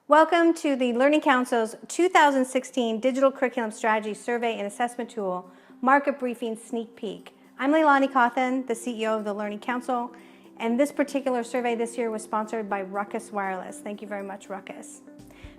Welcome to the Learning Council's 2016 Digital Curriculum Strategy Survey and Assessment Tool Market Briefing Sneak Peek. I'm LeiLani Cauthen, the CEO of the Learning Council, and this particular survey this year was sponsored by Ruckus Wireless. Thank you very much, Ruckus.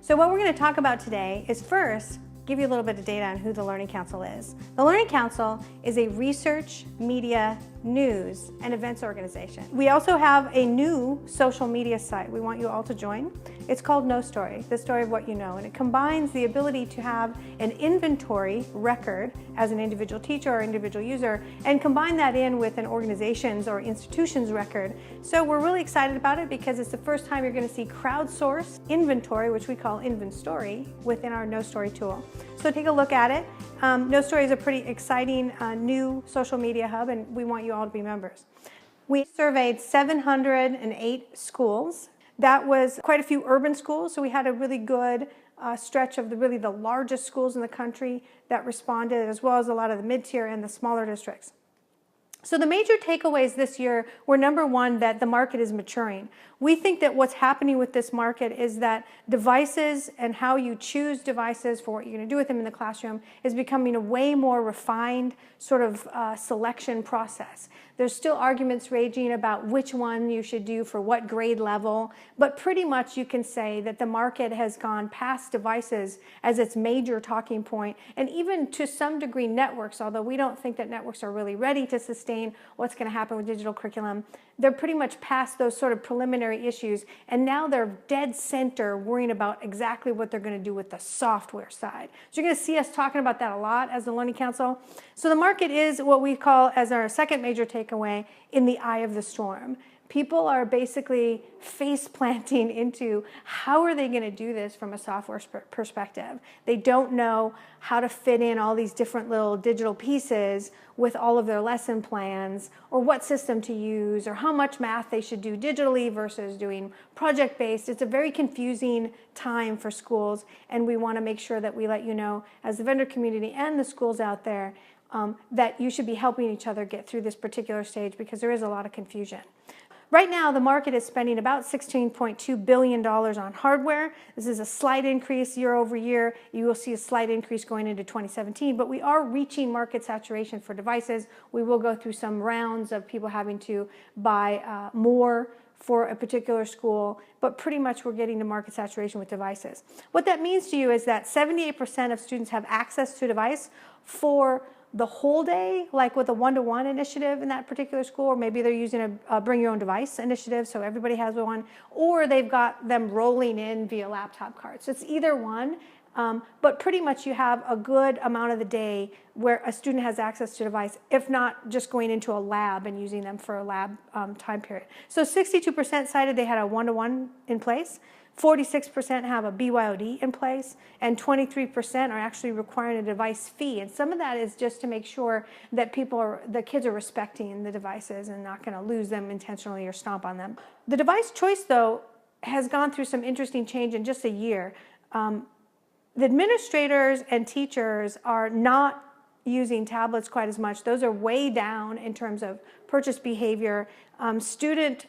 So what we're going to talk about today is first, give you a little bit of data on who the Learning Council is. The Learning Council is a research, media, news, and events organization. We also have a new social media site we want you all to join. It's called Know Story, the story of what you know, and it combines the ability to have an inventory record as an individual teacher or individual user and combine that in with an organization's or institution's record. So we're really excited about it because it's the first time you're going to see crowdsourced inventory, which we call Inventory, within our Know Story tool. So take a look at it. Know Story is a pretty exciting new social media hub, and we want you all to be members. We surveyed 708 schools. That was quite a few urban schools, so we had a really good stretch of the largest schools in the country that responded, as well as a lot of the mid-tier and the smaller districts. So the major takeaways this year were, number one, that the market is maturing. We think that what's happening with this market is that devices and how you choose devices for what you're going to do with them in the classroom is becoming a way more refined sort of selection process. There's still arguments raging about which one you should do for what grade level, but pretty much you can say that the market has gone past devices as its major talking point, and even to some degree networks, although we don't think that networks are really ready to sustain what's going to happen with digital curriculum. They're pretty much past those sort of preliminary issues, and now they're dead center worrying about exactly what they're going to do with the software side. So you're going to see us talking about that a lot as the Learning Council. So the market is what we call, as our second major takeaway, in the eye of the storm. People are basically face planting into how are they going to do this from a software perspective. They don't know how to fit in all these different little digital pieces with all of their lesson plans, or what system to use, or how much math they should do digitally versus doing project-based. It's a very confusing time for schools, and we want to make sure that we let you know, as the vendor community and the schools out there, that you should be helping each other get through this particular stage because there is a lot of confusion. Right now, the market is spending about $16.2 billion on hardware. This is a slight increase year over year. You will see a slight increase going into 2017, but we are reaching market saturation for devices. We will go through some rounds of people having to buy more for a particular school, but pretty much we're getting to market saturation with devices. What that means to you is that 78% of students have access to a device for the whole day, like with a one-to-one initiative in that particular school, or maybe they're using a bring your own device initiative, so everybody has one, or they've got them rolling in via laptop cards. So it's either one, but pretty much you have a good amount of the day where a student has access to a device, if not just going into a lab and using them for a lab time period. So 62% cited they had a one-to-one in place. 46% have a BYOD in place, and 23% are actually requiring a device fee. And some of that is just to make sure that the kids are respecting the devices and not going to lose them intentionally or stomp on them. The device choice, though, has gone through some interesting change in just a year. The administrators and teachers are not using tablets quite as much. Those are way down in terms of purchase behavior. Student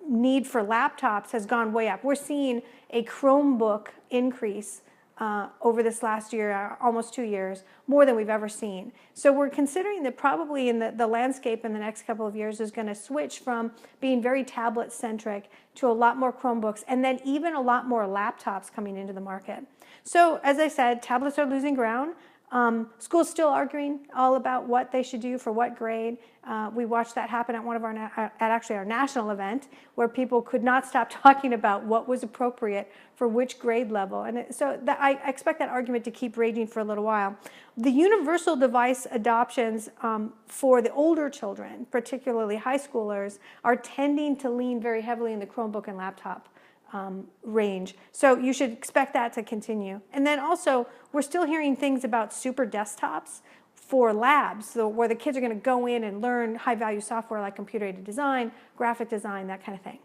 need for laptops has gone way up. We're seeing a Chromebook increase over this last year, almost 2 years, more than we've ever seen. So we're considering that probably in the landscape in the next couple of years is going to switch from being very tablet-centric to a lot more Chromebooks, and then even a lot more laptops coming into the market. So as I said, tablets are losing ground. Schools still arguing all about what they should do for what grade. We watched that happen at one of our national event, where people could not stop talking about what was appropriate for which grade level. And I expect that argument to keep raging for a little while. The universal device adoptions for the older children, particularly high schoolers, are tending to lean very heavily in the Chromebook and laptop range. So you should expect that to continue. And then also, we're still hearing things about super desktops for labs, so where the kids are going to go in and learn high-value software like computer-aided design, graphic design, that kind of thing.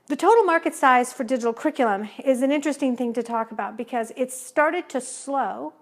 The total market size for digital curriculum is an interesting thing to talk about because it's started to slow.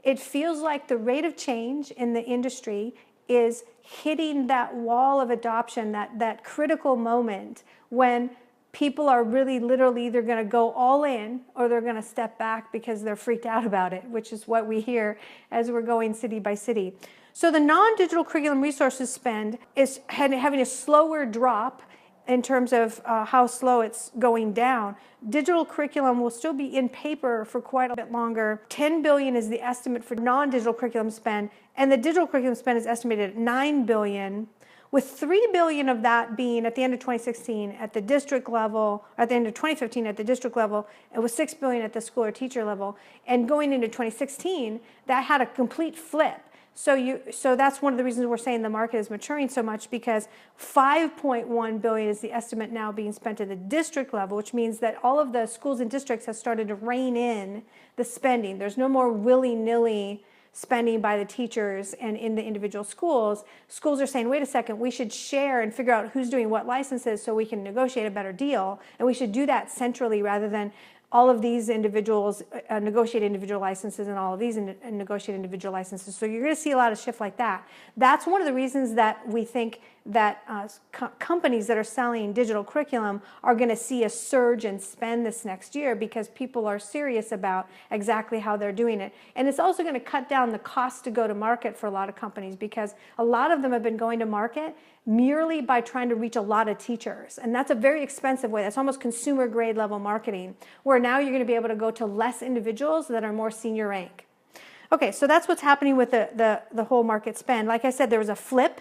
It feels like the rate of change in the industry is hitting that wall of adoption, that critical moment when people are really literally either going to go all in or they're going to step back because they're freaked out about it, which is what we hear as we're going city by city. So the non-digital curriculum resources spend is having a slower drop in terms of how slow it's going down. Digital curriculum will still be in paper for quite a bit longer. $10 billion is the estimate for non-digital curriculum spend, and the digital curriculum spend is estimated at $9 billion, with $3 billion of that being at the end of 2016 at the district level, at the end of 2015 at the district level, it was $6 billion at the school or teacher level, and going into 2016, that had a complete flip. So that's one of the reasons we're saying the market is maturing so much, because $5.1 billion is the estimate now being spent at the district level, which means that all of the schools and districts have started to rein in the spending. There's no more willy-nilly spending by the teachers and in the individual schools. Schools are saying, wait a second, we should share and figure out who's doing what licenses so we can negotiate a better deal, and we should do that centrally rather than all of these individuals negotiate individual licenses and all of these negotiate individual licenses. So you're going to see a lot of shift like that. That's one of the reasons that we think that companies that are selling digital curriculum are going to see a surge in spend this next year, because people are serious about exactly how they're doing it. And it's also going to cut down the cost to go to market for a lot of companies, because a lot of them have been going to market merely by trying to reach a lot of teachers. And that's a very expensive way. That's almost consumer grade level marketing, where now you're going to be able to go to less individuals that are more senior rank. Okay, so that's what's happening with the whole market spend. Like I said, there was a flip.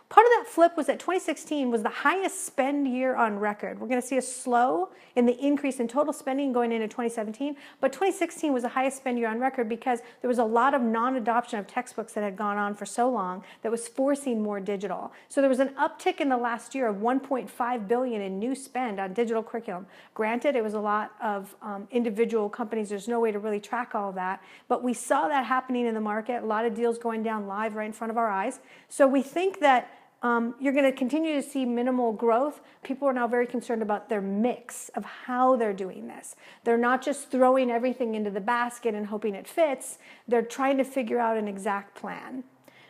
Part of that flip was that 2016 was the highest spend year on record. We're going to see a slow in the increase in total spending going into 2017, but 2016 was the highest spend year on record because there was a lot of non-adoption of textbooks that had gone on for so long that was forcing more digital. So there was an uptick in the last year of $1.5 billion in new spend on digital curriculum. Granted, it was a lot of individual companies. There's no way to really track all of that, but we saw that happening in the market, a lot of deals going down live right in front of our eyes. So we think that you're going to continue to see minimal growth. People are now very concerned about their mix of how they're doing this. They're not just throwing everything into the basket and hoping it fits. They're trying to figure out an exact plan.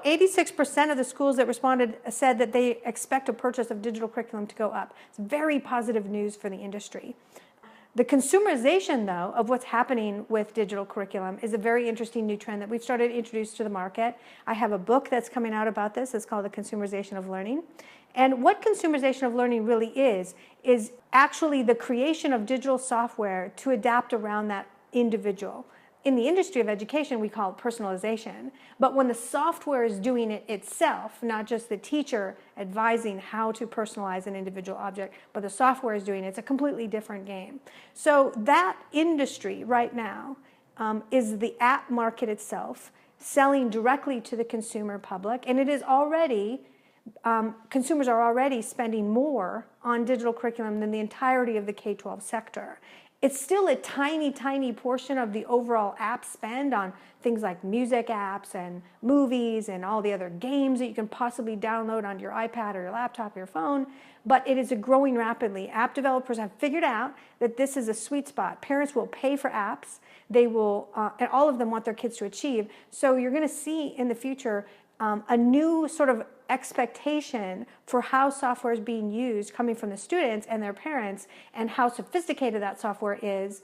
86% of the schools that responded said that they expect a purchase of digital curriculum to go up. It's very positive news for the industry. The consumerization, though, of what's happening with digital curriculum is a very interesting new trend that we've started to introduce to the market. I have a book that's coming out about this. It's called The Consumerization of Learning. And what consumerization of learning really is actually the creation of digital software to adapt around that individual. In the industry of education, we call it personalization. But when the software is doing it itself, not just the teacher advising how to personalize an individual object, but the software is doing it, it's a completely different game. So that industry right now is the app market itself, selling directly to the consumer public. And it is already, consumers are already spending more on digital curriculum than the entirety of the K-12 sector. It's still a tiny, tiny portion of the overall app spend on things like music apps and movies and all the other games that you can possibly download onto your iPad or your laptop or your phone, but it is growing rapidly. App developers have figured out that this is a sweet spot. Parents will pay for apps. They will, and all of them want their kids to achieve. So you're going to see in the future a new sort of expectation for how software is being used coming from the students and their parents, and how sophisticated that software is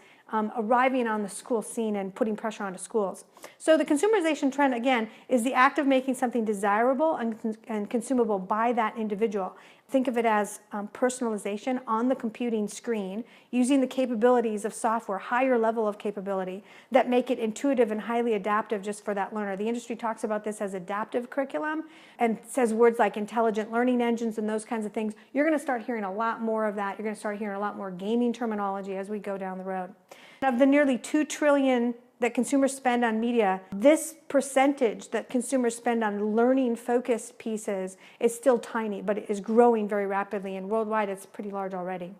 arriving on the school scene and putting pressure onto schools. So the consumerization trend, again, is the act of making something desirable and consumable by that individual. Think of it as personalization on the computing screen, using the capabilities of software, higher level of capability, that make it intuitive and highly adaptive just for that learner. The industry talks about this as adaptive curriculum and says words like intelligent learning engines and those kinds of things. You're going to start hearing a lot more of that. You're going to start hearing a lot more gaming terminology as we go down the road. Of the nearly $2 trillion that consumers spend on media, this percentage that consumers spend on learning-focused pieces is still tiny, but it is growing very rapidly, and worldwide it's pretty large already.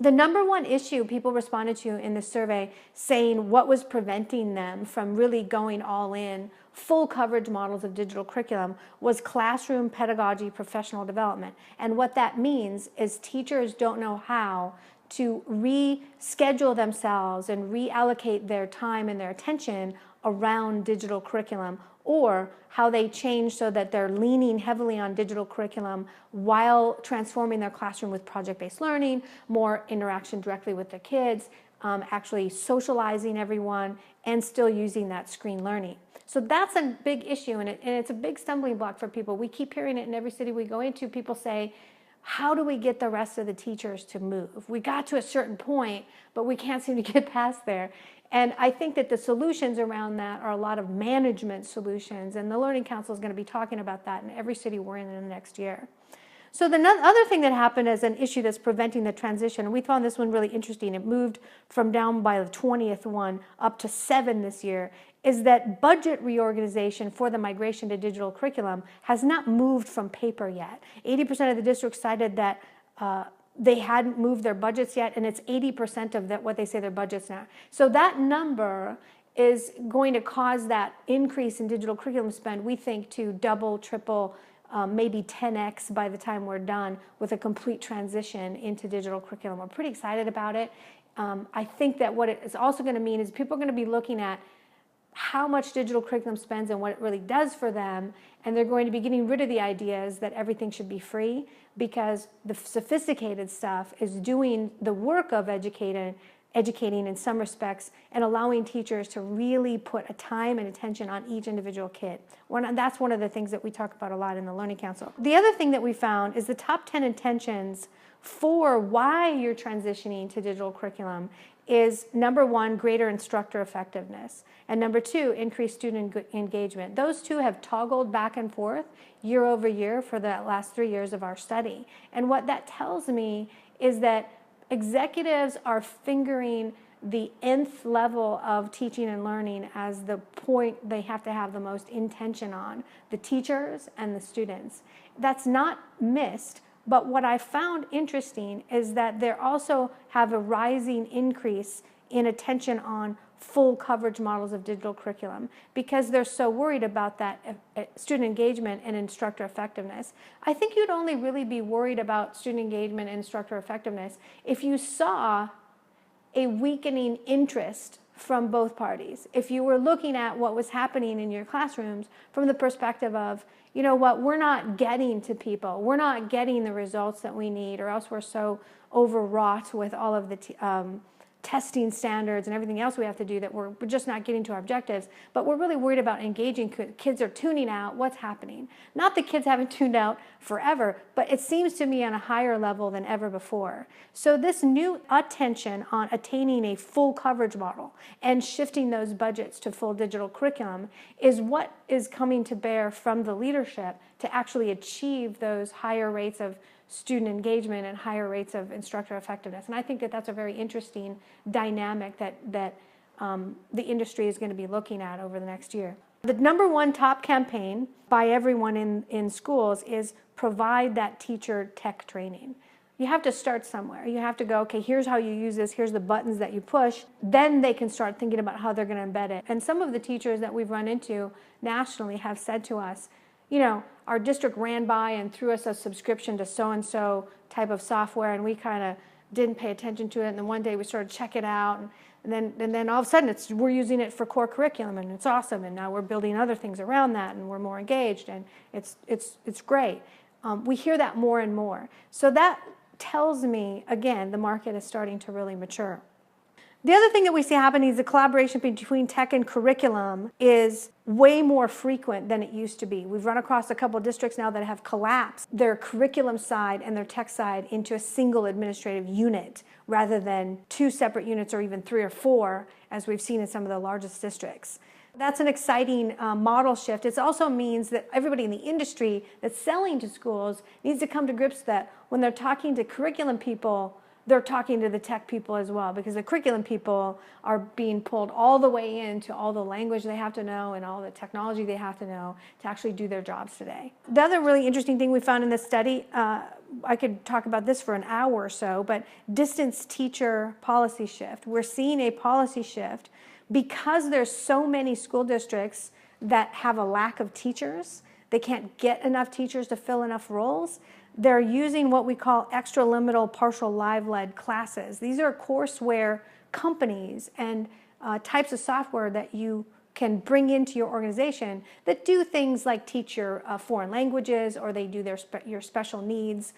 The number one issue people responded to in this survey, saying what was preventing them from really going all in, full coverage models of digital curriculum, was classroom pedagogy professional development. And what that means is teachers don't know how to reschedule themselves and reallocate their time and their attention around digital curriculum, or how they change so that they're leaning heavily on digital curriculum while transforming their classroom with project-based learning, more interaction directly with the kids, actually socializing everyone, and still using that screen learning. So that's a big issue, and it's a big stumbling block for people. We keep hearing it in every city we go into. People say, how do we get the rest of the teachers to move? We got to a certain point, but we can't seem to get past there. And I think that the solutions around that are a lot of management solutions, and the Learning Council is going to be talking about that in every city we're in the next year. So the other thing that happened as an issue that's preventing the transition, and we found this one really interesting, it moved from down by the 20th one up to 7 this year, is that budget reorganization for the migration to digital curriculum has not moved from paper yet. 80% of the districts cited that they hadn't moved their budgets yet, and it's 80% of what they say their budgets now. So that number is going to cause that increase in digital curriculum spend, we think, to double, triple, maybe 10x by the time we're done with a complete transition into digital curriculum. We're pretty excited about it. I think that what it is also going to mean is people are going to be looking at how much digital curriculum spends and what it really does for them, and they're going to be getting rid of the ideas that everything should be free, because the sophisticated stuff is doing the work of educating in some respects and allowing teachers to really put a time and attention on each individual kid. That's one of the things that we talk about a lot in the Learning Council. The other thing that we found is the top 10 intentions for why you're transitioning to digital curriculum is, number 1, greater instructor effectiveness, and number 2, increased student engagement. Those two have toggled back and forth year over year for the last 3 years of our study. And what that tells me is that executives are fingering the nth level of teaching and learning as the point they have to have the most intention on, the teachers and the students. That's not missed. But what I found interesting is that they also have a rising increase in attention on full coverage models of digital curriculum, because they're so worried about that student engagement and instructor effectiveness. I think you'd only really be worried about student engagement and instructor effectiveness if you saw a weakening interest from both parties. If you were looking at what was happening in your classrooms from the perspective of, you know what, we're not getting to people, we're not getting the results that we need, or else we're so overwrought with all of the testing standards and everything else we have to do that we're just not getting to our objectives, but we're really worried about engaging. Kids are tuning out. What's happening? Not that kids haven't tuned out forever, but it seems to me on a higher level than ever before. So this new attention on attaining a full coverage model and shifting those budgets to full digital curriculum is what is coming to bear from the leadership to actually achieve those higher rates of student engagement and higher rates of instructor effectiveness. And I think that that's a very interesting dynamic that the industry is going to be looking at over the next year. The number 1 top campaign by everyone in schools is provide that teacher tech training. You have to start somewhere. You have to go, okay, here's how you use this, here's the buttons that you push. Then they can start thinking about how they're going to embed it. And some of the teachers that we've run into nationally have said to us, you know, our district ran by and threw us a subscription to so-and-so type of software, and we kind of didn't pay attention to it. And then one day we started to check it out, and then all of a sudden we're using it for core curriculum, and it's awesome. And now we're building other things around that, and we're more engaged, and it's great. We hear that more and more. So that tells me, again, the market is starting to really mature. The other thing that we see happening is the collaboration between tech and curriculum is way more frequent than it used to be. We've run across a couple of districts now that have collapsed their curriculum side and their tech side into a single administrative unit rather than 2 separate units or even 3 or 4, as we've seen in some of the largest districts. That's an exciting model shift. It also means that everybody in the industry that's selling to schools needs to come to grips that when they're talking to curriculum people, they're talking to the tech people as well, because the curriculum people are being pulled all the way into all the language they have to know and all the technology they have to know to actually do their jobs today. The other really interesting thing we found in this study, I could talk about this for an hour or so, but distance teacher policy shift. We're seeing a policy shift because there's so many school districts that have a lack of teachers. They can't get enough teachers to fill enough roles. They're using what we call extraliminal partial live-led classes. These are courseware companies and types of software that you can bring into your organization that do things like teach your foreign languages, or they do your special needs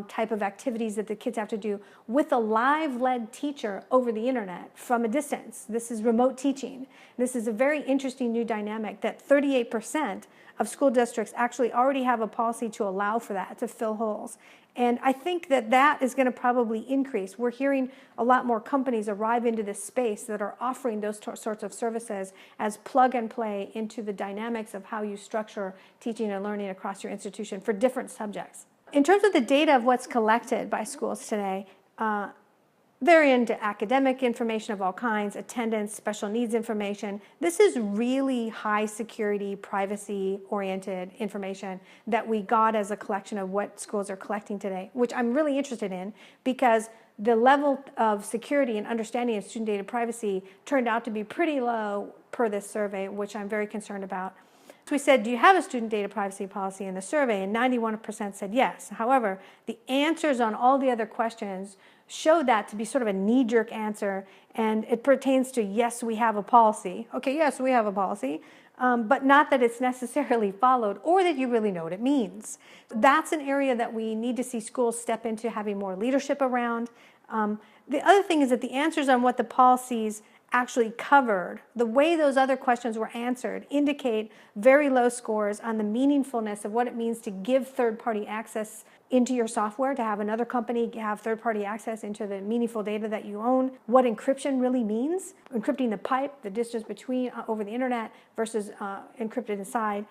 type of activities that the kids have to do with a live lead teacher over the internet from a distance. This is remote teaching. This is a very interesting new dynamic that 38% of school districts actually already have a policy to allow for that, to fill holes. And I think that that is going to probably increase. We're hearing a lot more companies arrive into this space that are offering those sorts of services as plug and play into the dynamics of how you structure teaching and learning across your institution for different subjects. In terms of the data of what's collected by schools today, they're into academic information of all kinds, attendance, special needs information. This is really high security, privacy oriented information that we got as a collection of what schools are collecting today, which I'm really interested in because the level of security and understanding of student data privacy turned out to be pretty low per this survey, which I'm very concerned about. So we said, do you have a student data privacy policy in the survey? And 91% said yes. However, the answers on all the other questions showed that to be sort of a knee-jerk answer, and it pertains to yes, we have a policy. Okay, yes, we have a policy, but not that it's necessarily followed or that you really know what it means. That's an area that we need to see schools step into having more leadership around. The other thing is that the answers on what the policies actually covered, the way those other questions were answered, indicate very low scores on the meaningfulness of what it means to give third-party access into your software, to have another company have third-party access into the meaningful data that you own, what encryption really means, encrypting the pipe, the distance between over the internet versus encrypted inside,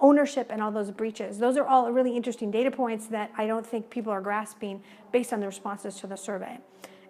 ownership and all those breaches. Those are all really interesting data points that I don't think people are grasping based on the responses to the survey.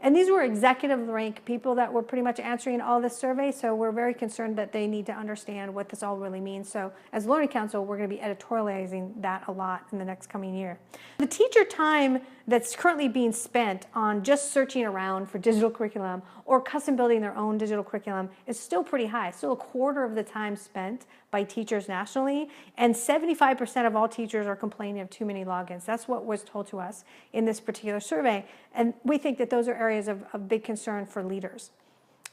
And these were executive rank people that were pretty much answering all this survey, so we're very concerned that they need to understand what this all really means. So as Learning Counsel, we're going to be editorializing that a lot in the next coming year. The teacher time that's currently being spent on just searching around for digital curriculum or custom building their own digital curriculum is still pretty high, still a quarter of the time spent by teachers nationally, and 75% of all teachers are complaining of too many logins. That's what was told to us in this particular survey, and we think that those are areas of big concern for leaders.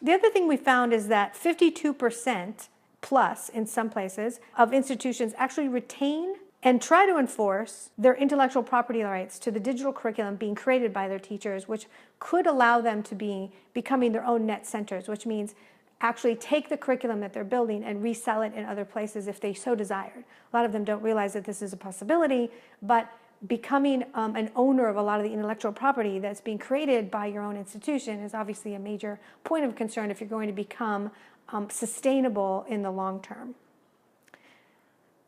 The other thing we found is that 52% plus, in some places, of institutions actually retain and try to enforce their intellectual property rights to the digital curriculum being created by their teachers, which could allow them to be becoming their own net centers, which means actually take the curriculum that they're building and resell it in other places if they so desired. A lot of them don't realize that this is a possibility, but becoming an owner of a lot of the intellectual property that's being created by your own institution is obviously a major point of concern if you're going to become sustainable in the long term.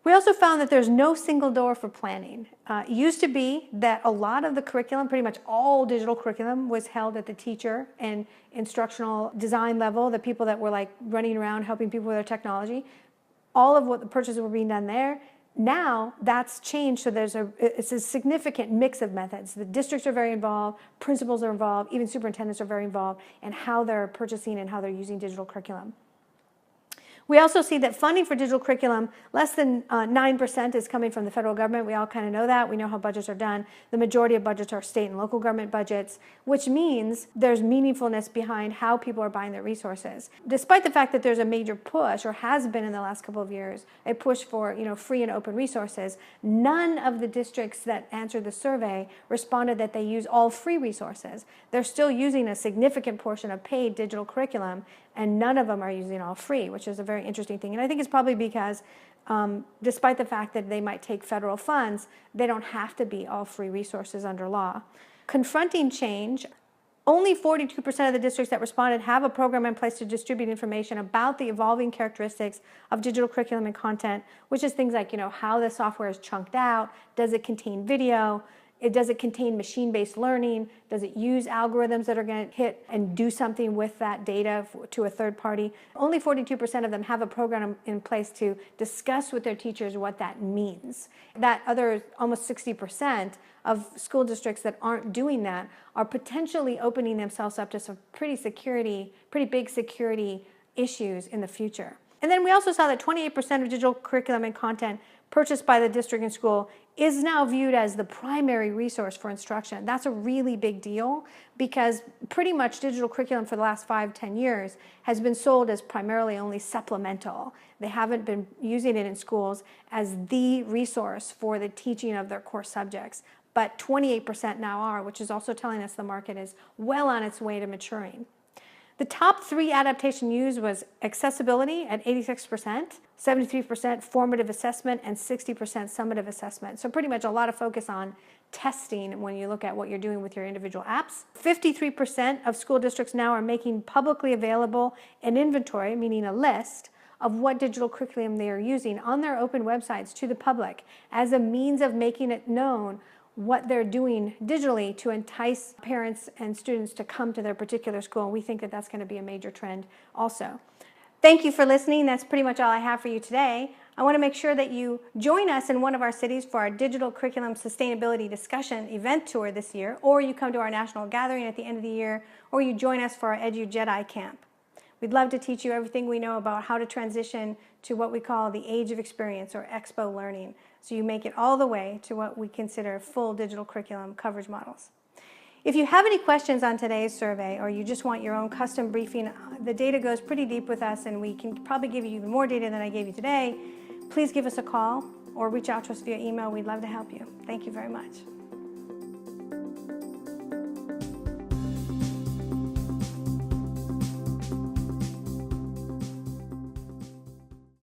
We also found that there's no single door for planning. It used to be that a lot of the curriculum, pretty much all digital curriculum, was held at the teacher and instructional design level, the people that were like running around helping people with their technology. All of what the purchases were being done there. Now that's changed, so it's a significant mix of methods. The districts are very involved, principals are involved, even superintendents are very involved in how they're purchasing and how they're using digital curriculum. We also see that funding for digital curriculum, less than 9% is coming from the federal government. We all kind of know that. We know how budgets are done. The majority of budgets are state and local government budgets, which means there's meaningfulness behind how people are buying their resources. Despite the fact that there's a major push, or has been in the last couple of years, a push for free and open resources, none of the districts that answered the survey responded that they use all free resources. They're still using a significant portion of paid digital curriculum, and none of them are using all free, which is a very interesting thing. And I think it's probably because despite the fact that they might take federal funds, they don't have to be all free resources under law. Confronting change, only 42% of the districts that responded have a program in place to distribute information about the evolving characteristics of digital curriculum and content, which is things like how the software is chunked out, does it contain video, does it contain machine-based learning? Does it use algorithms that are going to hit and do something with that data to a third party? Only 42% of them have a program in place to discuss with their teachers what that means. That other almost 60% of school districts that aren't doing that are potentially opening themselves up to some pretty big security issues in the future. And then we also saw that 28% of digital curriculum and content purchased by the district and school is now viewed as the primary resource for instruction. That's a really big deal because pretty much digital curriculum for the last 5-10 years has been sold as primarily only supplemental. They haven't been using it in schools as the resource for the teaching of their core subjects. But 28% now are, which is also telling us the market is well on its way to maturing. The top 3 adaptation used was accessibility at 86%, 73% formative assessment, and 60% summative assessment. So pretty much a lot of focus on testing when you look at what you're doing with your individual apps. 53% of school districts now are making publicly available an inventory, meaning a list, of what digital curriculum they are using on their open websites to the public as a means of making it known what they're doing digitally to entice parents and students to come to their particular school. And we think that that's going to be a major trend also. Thank you for listening. That's pretty much all I have for you today. I want to make sure that you join us in one of our cities for our digital curriculum sustainability discussion event tour this year, or you come to our national gathering at the end of the year, or you join us for our Edu Jedi camp. We'd love to teach you everything we know about how to transition to what we call the age of experience or expo learning, so you make it all the way to what we consider full digital curriculum coverage models. If you have any questions on today's survey or you just want your own custom briefing, the data goes pretty deep with us and we can probably give you even more data than I gave you today. Please give us a call or reach out to us via email. We'd love to help you. Thank you very much.